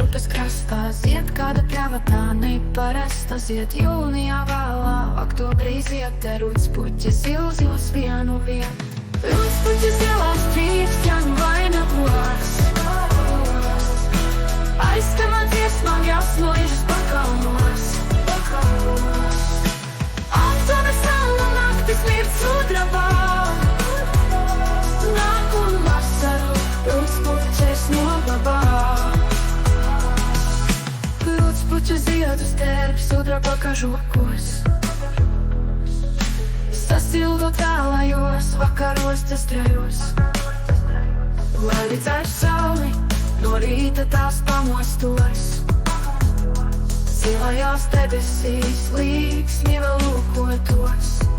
upes krastā, zied kāda pļava tā neparasta, zied jūnijā vēlā, oktobrī zied te rūtspuķis zils vienu vien. Rūtspuķis ielās trīs ķaņu vainagos, aizskamā dziesmām jāsnoižas pakalnos. Antone saula naktis mirt sudrabā, nāk un vasaru rūtspuķis noglabā. Rūtspuķu ziedus tērp sudraba kažokos, sasildo tālajos vakaros cestrējos. Lai redzēš sauli, no rīta tās pamostos, zilajās debesīs līksmi vēl lūkotos.